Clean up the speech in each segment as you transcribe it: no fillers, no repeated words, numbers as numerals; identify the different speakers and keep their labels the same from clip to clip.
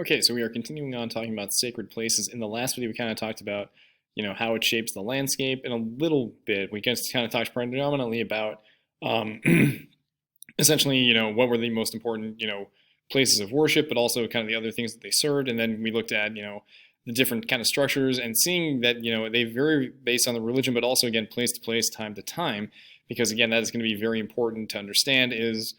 Speaker 1: Okay, so we are continuing on talking about sacred places. In the last video, we kind of talked about, how it shapes the landscape in a little bit. We just kind of talked predominantly about, um, essentially, what were the most important, places of worship, but also kind of the other things that they served. And then we looked at, the different kind of structures and seeing that, they vary based on the religion, but also, again, place to place, time to time, because, again, that is going to be very important to understand is,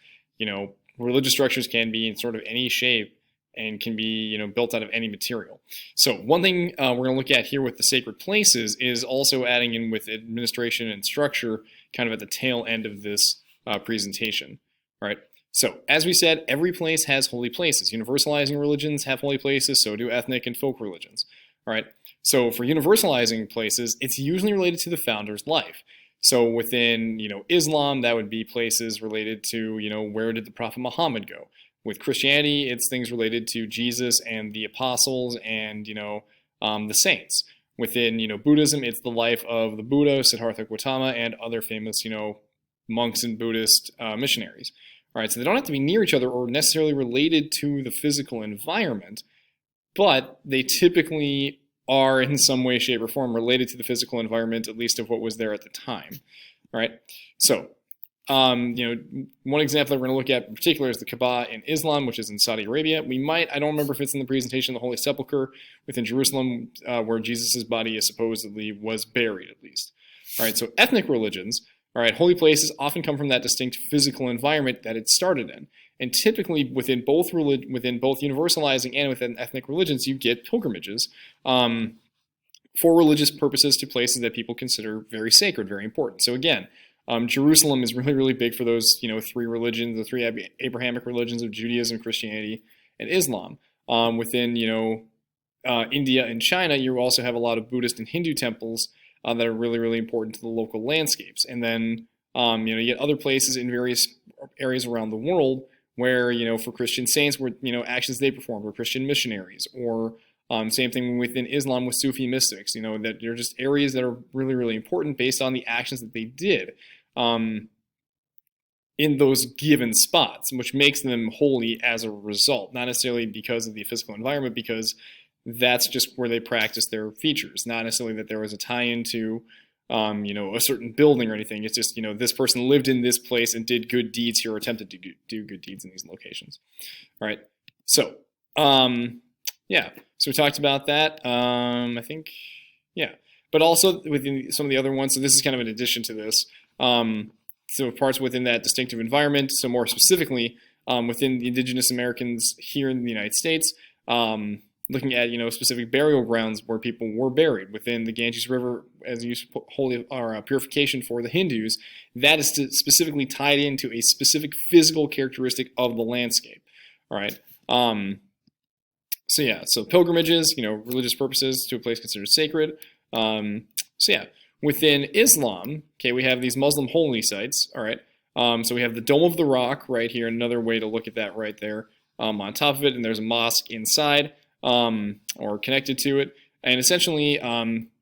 Speaker 1: religious structures can be in sort of any shape and can be built out of any material. So one thing we're going to look at here with the sacred places is also adding in with administration and structure kind of at the tail end of this presentation. All right. So as we said, every place has holy places. Universalizing religions have holy places, so do ethnic and folk religions. All right. So for universalizing places, it's usually related to the founder's life. So within Islam, that would be places related to where did the Prophet Muhammad go. With Christianity, it's things related to Jesus and the apostles and the saints. Within Buddhism, it's the life of the Buddha, Siddhartha Gautama, and other famous monks and Buddhist missionaries. All right, so they don't have to be near each other or necessarily related to the physical environment, but they typically are in some way, shape, or form related to the physical environment, at least of what was there at the time. All right, so one example that we're going to look at in particular is the Kaaba in Islam, which is in Saudi Arabia. I don't remember if it's in the presentation of the Holy Sepulchre within Jerusalem, where Jesus' body is supposedly was buried, at least. All right, so ethnic religions, all right, holy places often come from that distinct physical environment that it started in. And typically within both universalizing and within ethnic religions, you get pilgrimages for religious purposes to places that people consider very sacred, very important. So again, Jerusalem is really, really big for those, three religions, the three Abrahamic religions of Judaism, Christianity, and Islam. Within, India and China, you also have a lot of Buddhist and Hindu temples that are really, really important to the local landscapes. And then, you get other places in various areas around the world where, for Christian saints, where, actions they performed, or Christian missionaries, or same thing within Islam with Sufi mystics, that they're just areas that are really, really important based on the actions that they did in those given spots, which makes them holy as a result, not necessarily because of the physical environment, because that's just where they practice their features, not necessarily that there was a tie-in to a certain building or anything. It's just, this person lived in this place and did good deeds here, or attempted to do good deeds in these locations. All right, so yeah, so we talked about that. I think, yeah, but also within some of the other ones. So this is kind of an addition to this. So parts within that distinctive environment. So more specifically, within the indigenous Americans here in the United States, looking at specific burial grounds where people were buried within the Ganges River as used holy or purification for the Hindus. That is specifically tied into a specific physical characteristic of the landscape. All right. So yeah, so pilgrimages, religious purposes to a place considered sacred. So yeah, within Islam, okay, we have these Muslim holy sites. All right. So we have the Dome of the Rock right here. Another way to look at that right there on top of it, and there's a mosque inside or connected to it. And essentially,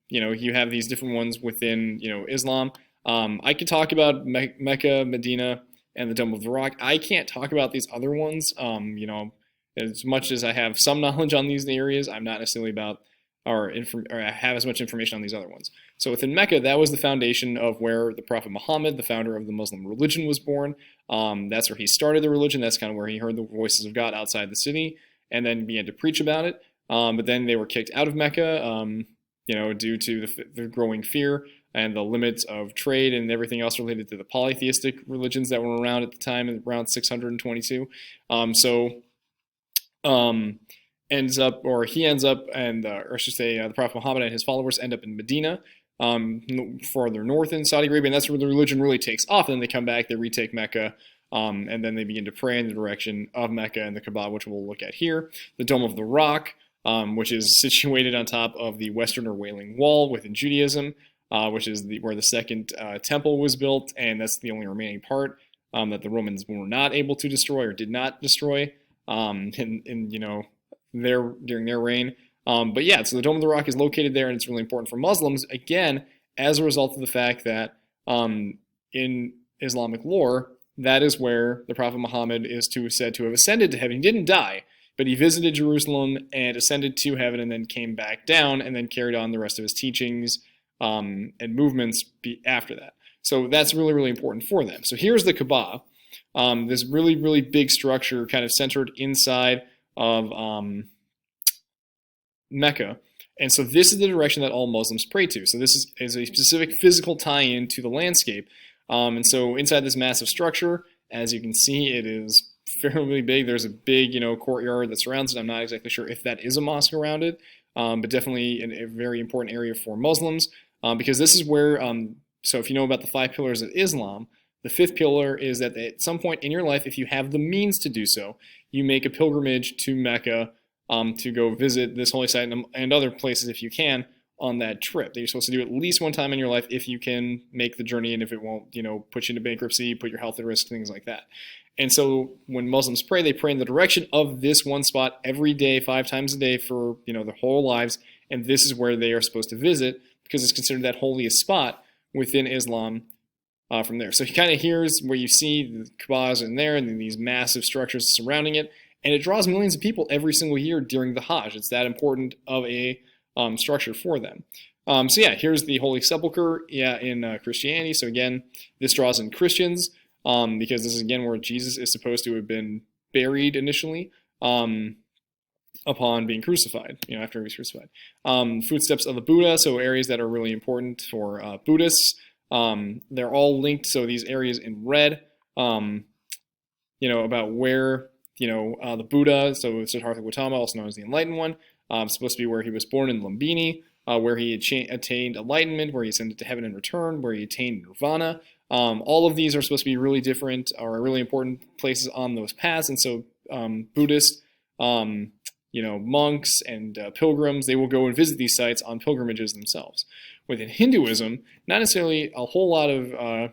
Speaker 1: you have these different ones within Islam. I could talk about Mecca, Medina, and the Dome of the Rock. I can't talk about these other ones. As much as I have some knowledge on these areas, I'm not necessarily about or I have as much information on these other ones. So within Mecca, that was the foundation of where the Prophet Muhammad, the founder of the Muslim religion, was born. That's where he started the religion. That's kind of where he heard the voices of God outside the city and then began to preach about it. But then they were kicked out of Mecca, due to the growing fear and the limits of trade and everything else related to the polytheistic religions that were around at the time, around 622. He ends up, and or I should say, the Prophet Muhammad and his followers end up in Medina, farther north in Saudi Arabia, and that's where the religion really takes off. And then they come back, they retake Mecca, and then they begin to pray in the direction of Mecca and the Kaaba, which we'll look at here. The Dome of the Rock, which is situated on top of the Western or Wailing Wall within Judaism, which is where the second temple was built, and that's the only remaining part that the Romans were not able to destroy or did not destroy. During their reign. But yeah, so the Dome of the Rock is located there, and it's really important for Muslims, again, as a result of the fact that in Islamic lore, that is where the Prophet Muhammad is said to have ascended to heaven. He didn't die. But he visited Jerusalem and ascended to heaven and then came back down and then carried on the rest of his teachings and movements after that. So that's really, really important for them. So here's the Kaaba, this really, really big structure kind of centered inside of Mecca. And so this is the direction that all Muslims pray to. So this is a specific physical tie-in to the landscape. And so inside this massive structure, as you can see, it is fairly big. There's a big, courtyard that surrounds it. I'm not exactly sure if that is a mosque around it, but definitely a very important area for Muslims, because this is where, so if you know about the 5 pillars of Islam, the 5th pillar is that at some point in your life, if you have the means to do so, you make a pilgrimage to Mecca to go visit this holy site and other places if you can on that trip. That you're supposed to do at least one time in your life if you can make the journey and if it won't, put you into bankruptcy, put your health at risk, things like that. And so when Muslims pray, they pray in the direction of this one spot every day, 5 times a day for, their whole lives. And this is where they are supposed to visit because it's considered that holiest spot within Islam from there. So here's where you see the Kaaba in there and then these massive structures surrounding it. And it draws millions of people every single year during the Hajj. It's that important of a structure for them. Here's the Holy Sepulchre in Christianity. So again, this draws in Christians because this is again where Jesus is supposed to have been buried initially upon being crucified, after he was crucified. Footsteps of the Buddha, so areas that are really important for Buddhists. They're all linked, so these areas in red, about where the Buddha, so Siddhartha Gautama, also known as the Enlightened One, supposed to be where he was born in Lumbini, where he attained enlightenment, where he ascended to heaven and returned, where he attained nirvana. All of these are supposed to be really different or really important places on those paths. And so Buddhist, monks and pilgrims, they will go and visit these sites on pilgrimages themselves. Within Hinduism, not necessarily a whole lot of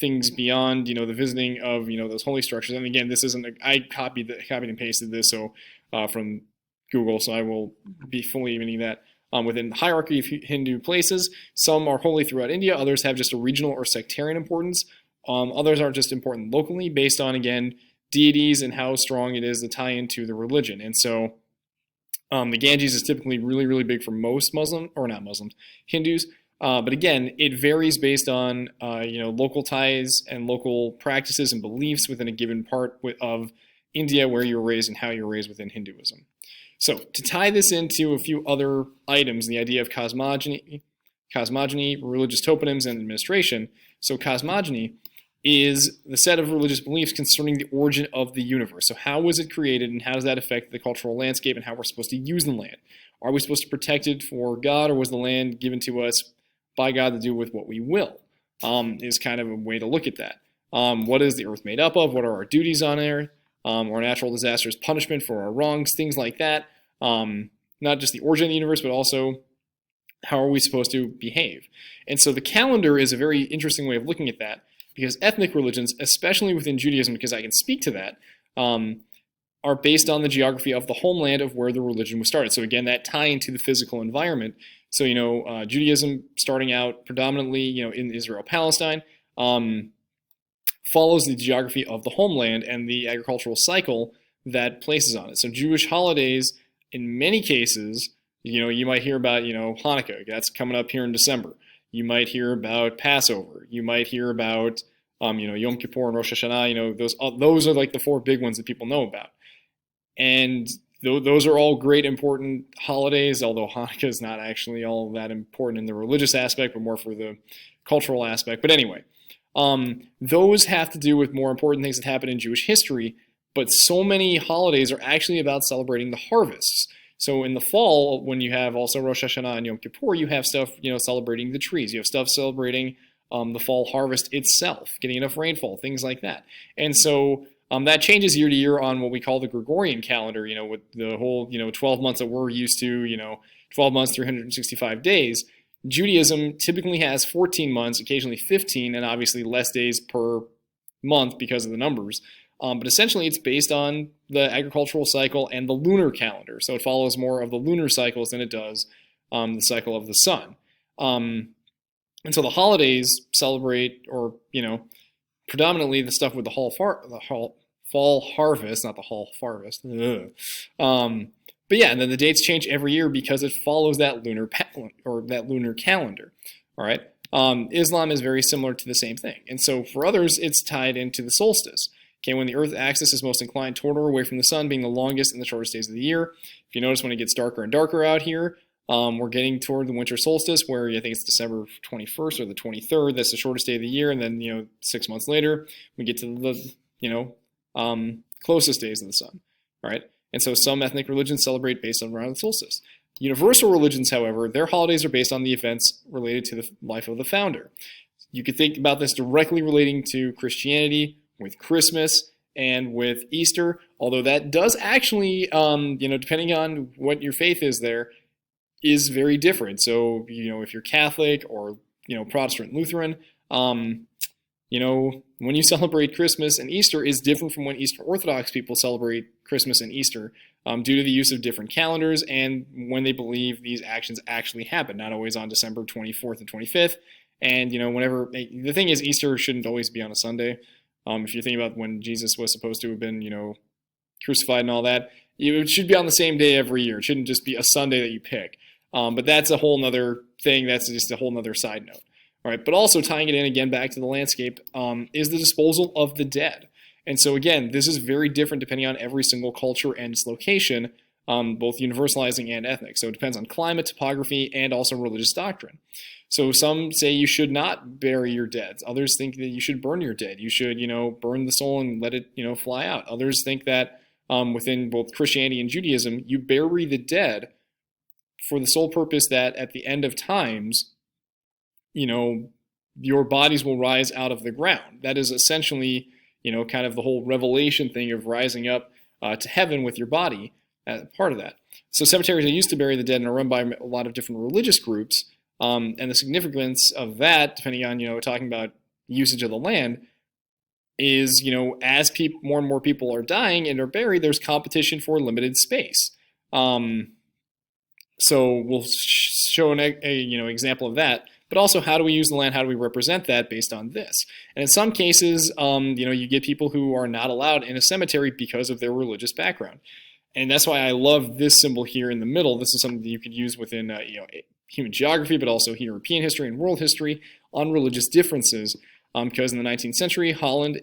Speaker 1: things beyond, the visiting of, those holy structures. And again, this isn't, I copied and pasted this from Google, so I will be fully evening that. Within the hierarchy of Hindu places, some are holy throughout India, others have just a regional or sectarian importance. Others are just important locally based on, again, deities and how strong it is to tie into the religion. And so the Ganges is typically really, really big for most Hindus. But again, it varies based on local ties and local practices and beliefs within a given part of India where you were raised and how you were raised within Hinduism. So to tie this into a few other items, the idea of cosmogony, religious toponyms, and administration. So cosmogony is the set of religious beliefs concerning the origin of the universe. So how was it created and how does that affect the cultural landscape and how we're supposed to use the land? Are we supposed to protect it for God, or was the land given to us by God to do with what we will? Is kind of a way to look at that. What is the earth made up of? What are our duties on Earth? Or natural disasters, punishment for our wrongs, things like that. Not just the origin of the universe, but also how are we supposed to behave? And so the calendar is a very interesting way of looking at that, because ethnic religions, especially within Judaism, because I can speak to that, are based on the geography of the homeland of where the religion was started. So again, that tie into the physical environment. So, Judaism starting out predominantly, in Israel, Palestine, follows the geography of the homeland and the agricultural cycle that places on it. So Jewish holidays, in many cases, you might hear about, Hanukkah, that's coming up here in December. You might hear about Passover. You might hear about, Yom Kippur and Rosh Hashanah. Those are like the 4 big ones that people know about. And those are all great, important holidays, although Hanukkah is not actually all that important in the religious aspect, but more for the cultural aspect. But anyway, those have to do with more important things that happen in Jewish history, but so many holidays are actually about celebrating the harvests. So in the fall, when you have also Rosh Hashanah and Yom Kippur, you have stuff, celebrating the trees. You have stuff celebrating the fall harvest itself, getting enough rainfall, things like that. And so that changes year to year on what we call the Gregorian calendar, with the whole, 12 months that we're used to, 12 months, 365 days. Judaism typically has 14 months, occasionally 15, and obviously less days per month because of the numbers. But essentially, it's based on the agricultural cycle and the lunar calendar. So it follows more of the lunar cycles than it does the cycle of the sun. And so the holidays celebrate, or, predominantly the stuff with the fall harvest, not the fall harvest. But yeah, and then the dates change every year because it follows that lunar calendar. All right. Islam is very similar to the same thing, and so for others, it's tied into the solstice. Okay, when the Earth axis is most inclined toward or away from the sun, being the longest and the shortest days of the year. If you notice, when it gets darker and darker out here, we're getting toward the winter solstice, where I think it's December 21st or the 23rd. That's the shortest day of the year, and then 6 months later, we get to the closest days of the sun, right? And so some ethnic religions celebrate based on around the solstice. Universal religions, however, their holidays are based on the events related to the life of the founder. You could think about this directly relating to Christianity with Christmas and with Easter, although that does actually, depending on what your faith is there, is very different. So, if you're Catholic or, Protestant Lutheran, when you celebrate Christmas and Easter is different from when Eastern Orthodox people celebrate Christmas and Easter due to the use of different calendars and when they believe these actions actually happen, not always on December 24th and 25th. And, whenever, the thing is, Easter shouldn't always be on a Sunday. If you think about when Jesus was supposed to have been, crucified and all that, it should be on the same day every year. It shouldn't just be a Sunday that you pick. But that's a whole nother thing. That's just a whole nother side note. All right, but also tying it in again back to the landscape is the disposal of the dead. And so again, this is very different depending on every single culture and its location, both universalizing and ethnic. So it depends on climate, topography, and also religious doctrine. So some say you should not bury your dead. Others think that you should burn your dead. You should, burn the soul and let it, fly out. Others think that within both Christianity and Judaism, you bury the dead for the sole purpose that at the end of times, your bodies will rise out of the ground. That is essentially, kind of the whole revelation thing of rising up to heaven with your body as part of that. So cemeteries are used to bury the dead and are run by a lot of different religious groups. And the significance of that, depending on, talking about usage of the land, is, as more and more people are dying and are buried, there's competition for limited space. So we'll show an example of that. But also, how do we use the land? How do we represent that based on this? And in some cases, you get people who are not allowed in a cemetery because of their religious background. And that's why I love this symbol here in the middle. This is something that you could use within, human geography, but also European history and world history on religious differences. Because in the 19th century, Holland,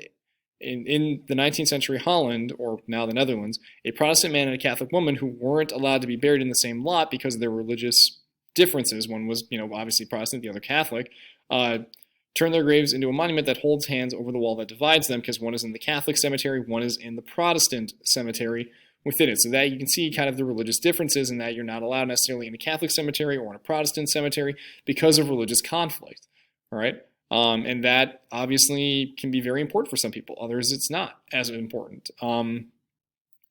Speaker 1: in the 19th century Holland, or now the Netherlands, a Protestant man and a Catholic woman who weren't allowed to be buried in the same lot because of their religious differences, one was, obviously Protestant, the other Catholic, turn their graves into a monument that holds hands over the wall that divides them, because one is in the Catholic cemetery, one is in the Protestant cemetery within it. So that you can see kind of the religious differences in that you're not allowed necessarily in a Catholic cemetery or in a Protestant cemetery because of religious conflict. All right. And that obviously can be very important for some people. Others, it's not as important.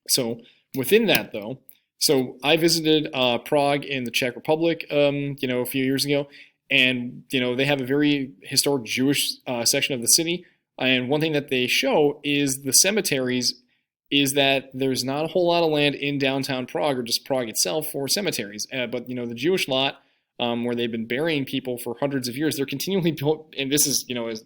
Speaker 1: So within that, though, so I visited Prague in the Czech Republic, a few years ago, and they have a very historic Jewish section of the city. And one thing that they show is the cemeteries. Is that there's not a whole lot of land in downtown Prague or just Prague itself for cemeteries, but the Jewish lot where they've been burying people for hundreds of years, they're continually built, and this is is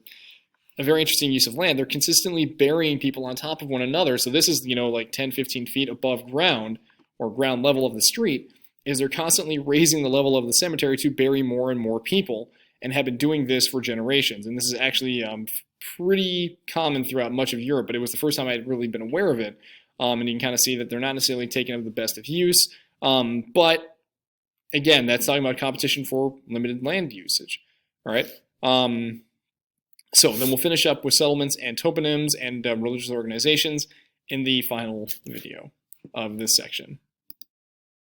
Speaker 1: a very interesting use of land. They're consistently burying people on top of one another. So this is like 10, 15 feet above ground or ground level of the street. Is they're constantly raising the level of the cemetery to bury more and more people, and have been doing this for generations. And this is actually pretty common throughout much of Europe, but it was the first time I'd really been aware of it. And you can kind of see that they're not necessarily taken of the best of use. But again, that's talking about competition for limited land usage. All right. So then we'll finish up with settlements and toponyms and religious organizations in the final video of this section.